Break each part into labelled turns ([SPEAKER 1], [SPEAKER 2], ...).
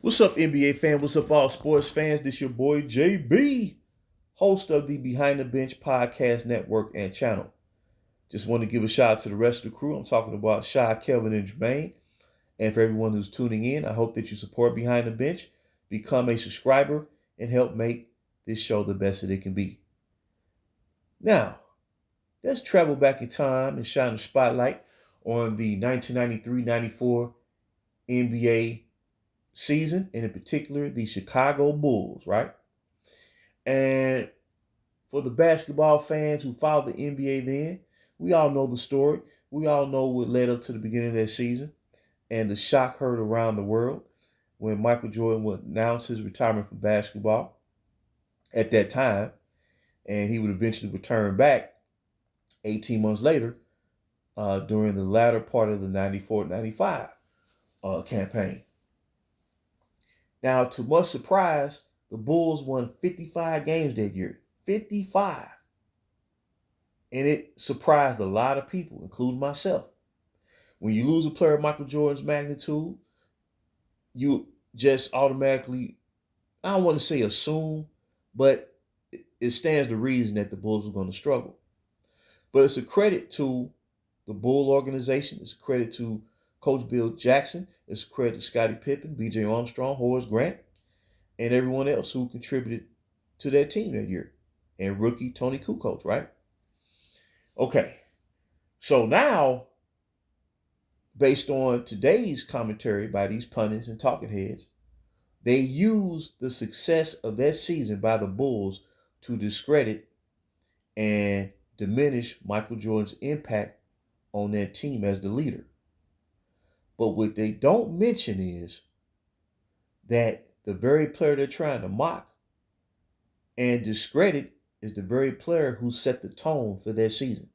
[SPEAKER 1] What's up, NBA fan? What's up, all sports fans? This your boy JB, host of the Behind the Bench podcast network and channel. Just want to give a shout out to the rest of the crew. I'm talking about Shy, Kelvin, and Jermaine. And for everyone who's tuning in, I hope that you support Behind the Bench, become a subscriber, and help make this show the best that it can be. Now, let's travel back in time and shine a spotlight on the 1993-94 NBA season, and in particular, the Chicago Bulls, right? And for the basketball fans who followed the NBA then, we all know the story. We all know what led up to the beginning of that season and the shock heard around the world when Michael Jordan would announce his retirement from basketball at that time, and he would eventually return back 18 months later during the latter part of the 94-95 campaign. Now, to much surprise, the Bulls won 55 games that year. 55. And it surprised a lot of people, including myself. When you lose a player of Michael Jordan's magnitude, you just automatically, I don't want to say assume, but it stands to reason that the Bulls are going to struggle. But it's a credit to the Bull organization. It's a credit to Coach Bill Jackson. It's a credit to Scottie Pippen, B.J. Armstrong, Horace Grant, and everyone else who contributed to that team that year. And rookie Tony Kukoc, right? Okay. So now, based on today's commentary by these pundits and talking heads, they use the success of that season by the Bulls to discredit and diminish Michael Jordan's impact on that team as the leader. But what they don't mention is that the very player they're trying to mock and discredit is the very player who set the tone for that season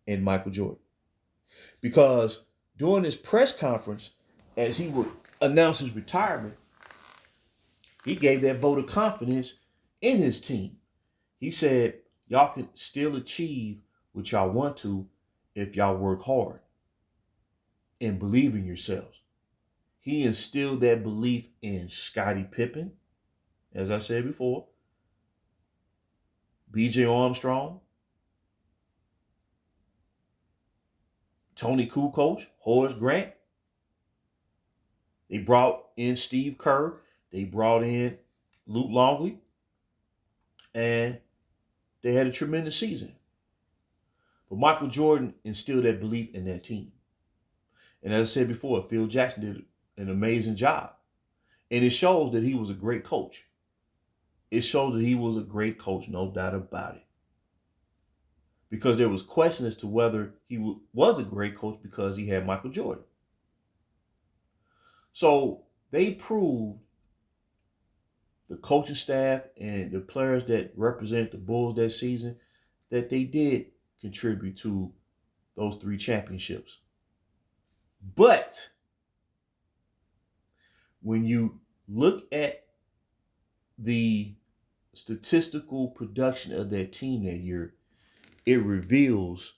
[SPEAKER 1] in Michael Jordan. Because during his press conference, as he would announce his retirement, he gave that vote of confidence in his team. He said, y'all can still achieve what y'all want to if y'all work hard and believe in yourselves. He instilled that belief in Scottie Pippen, as I said before, B.J. Armstrong, Tony Kukoc, Horace Grant. They brought in Steve Kerr. They brought in Luke Longley. And they had a tremendous season. But Michael Jordan instilled that belief in that team. And as I said before, Phil Jackson did an amazing job. And it shows that he was a great coach. It shows that he was a great coach, no doubt about it. Because there was question as to whether he was a great coach because he had Michael Jordan. So they proved, the coaching staff and the players that represent the Bulls that season, that they did contribute to those 3 championships. But when you look at the statistical production of that team that year, it reveals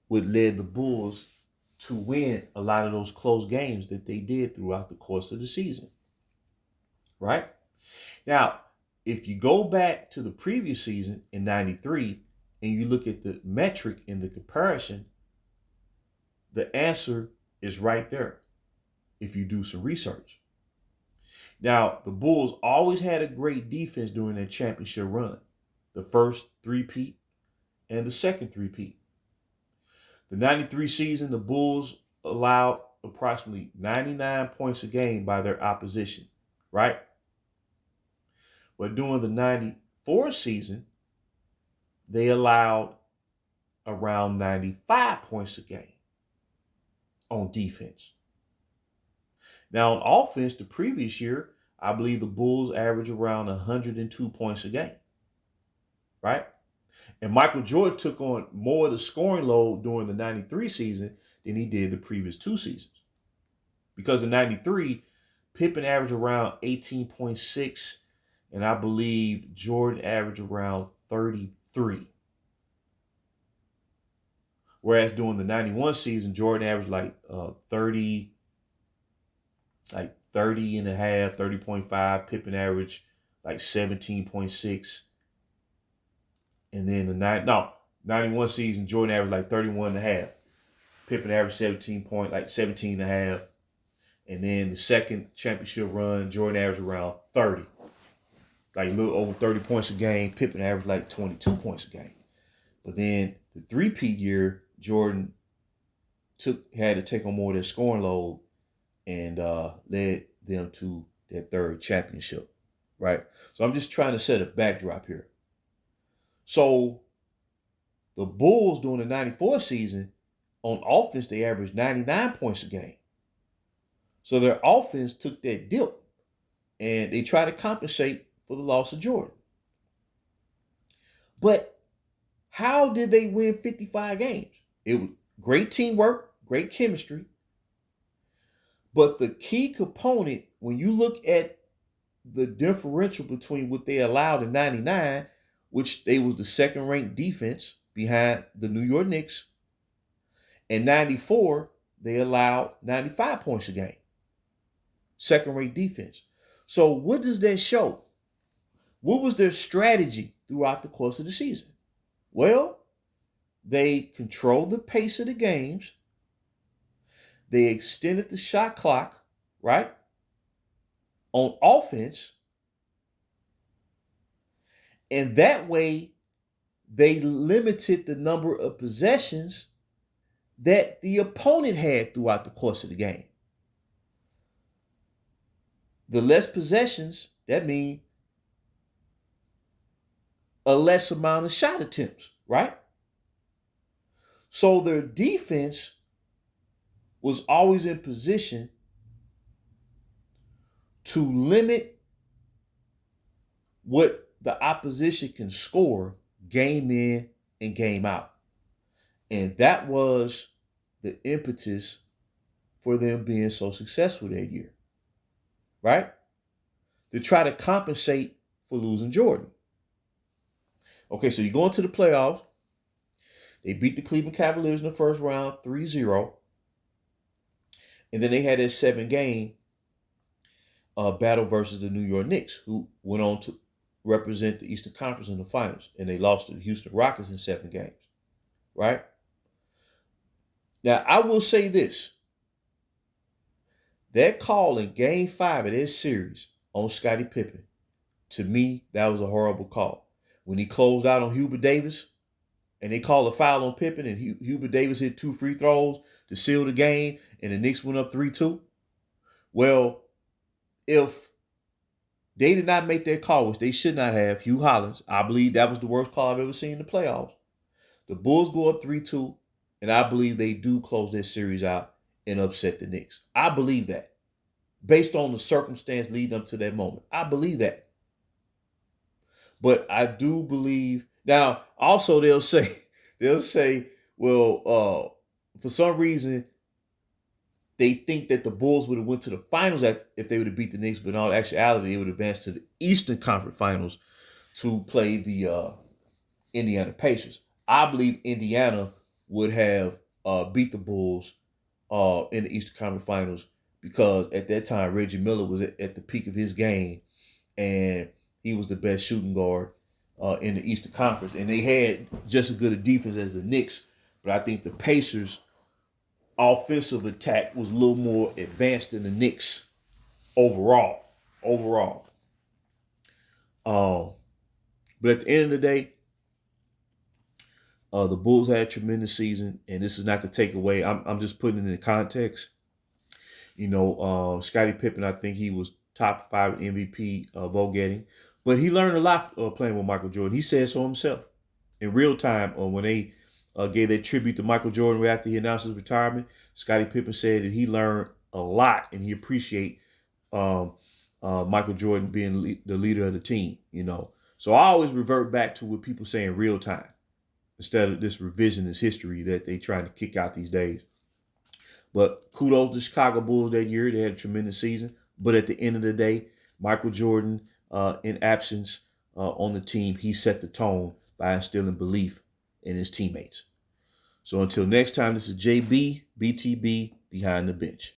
[SPEAKER 1] what led the Bulls to win a lot of those close games that they did throughout the course of the season. Right? Now, if you go back to the previous season in 93 and you look at the metric in the comparison, the answer is right there if you do some research. Now, the Bulls always had a great defense during their championship run. The first three-peat and the second three-peat. The 93 season, the Bulls allowed approximately 99 points a game by their opposition, right? But during the 94 season, they allowed around 95 points a game on defense. Now, on offense, the previous year, I believe the Bulls averaged around 102 points a game, right? And Michael Jordan took on more of the scoring load during the 93 season than he did the previous 2 seasons. Because in 93, Pippen averaged around 18.6, and I believe Jordan averaged around 33. Whereas during the 91 season, Jordan averaged like 30.5, 30.5. Pippen averaged like 17.6. And then the 91 season, Jordan averaged like 31.5. Pippen averaged 17.5. And then the second championship run, Jordan averaged around 30. Like a little over 30 points a game. Pippen averaged like 22 points a game. But then the three-peat year, Jordan had to take on more of their scoring load and led them to their third championship, right? So I'm just trying to set a backdrop here. So the Bulls during the 94 season, on offense, they averaged 99 points a game. So their offense took that dip, and they tried to compensate for the loss of Jordan. But how did they win 55 games? It was great teamwork, great chemistry. But the key component, when you look at the differential between what they allowed in 99, which they was the second-ranked defense behind the New York Knicks, and 94, they allowed 95 points a game. Second-rate defense. So what does that show? What was their strategy throughout the course of the season? Well, they controlled the pace of the games. They extended the shot clock, right? On offense. And that way, they limited the number of possessions that the opponent had throughout the course of the game. The less possessions, that means a less amount of shot attempts, right? So their defense was always in position to limit what the opposition can score game in and game out. And that was the impetus for them being so successful that year, right? To try to compensate for losing Jordan. Okay, so you go into the playoffs. They beat the Cleveland Cavaliers in the first round 3-0. And then they had that 7-game battle versus the New York Knicks, who went on to represent the Eastern Conference in the finals. And they lost to the Houston Rockets in 7 games, right? Now, I will say this. That call in Game 5 of this series on Scottie Pippen, to me, that was a horrible call. When he closed out on Hubert Davis, and they called a foul on Pippen, and Hubert Davis hit 2 free throws to seal the game, and the Knicks went up 3-2. Well, if they did not make that call, which they should not have, Hugh Hollins, I believe that was the worst call I've ever seen in the playoffs. The Bulls go up 3-2, and I believe they do close this series out and upset the Knicks. I believe that. Based on the circumstance leading up to that moment. I believe that. But I do believe, now also they'll say, well, for some reason, they think that the Bulls would have went to the finals if they would have beat the Knicks, but in all actuality, they would advance to the Eastern Conference Finals to play the Indiana Pacers. I believe Indiana would have beat the Bulls in the Eastern Conference Finals because at that time, Reggie Miller was at the peak of his game, and he was the best shooting guard in the Eastern Conference. And they had just as good a defense as the Knicks, but I think the Pacers' offensive attack was a little more advanced than the Knicks overall. But at the end of the day, the Bulls had a tremendous season, and this is not to take away. I'm just putting it in context. You know, Scottie Pippen, I think he was top 5 MVP vote getting, but he learned a lot playing with Michael Jordan. He said so himself in real time when they gave that tribute to Michael Jordan right after he announced his retirement. Scottie Pippen said that he learned a lot and he appreciate Michael Jordan being the leader of the team. You know, so I always revert back to what people say in real time instead of this revisionist history that they trying to kick out these days. But kudos to Chicago Bulls that year. They had a tremendous season. But at the end of the day, Michael Jordan, in absence on the team, he set the tone by instilling belief in his teammates. So until next time, this is JB, BTB, Behind the Bench.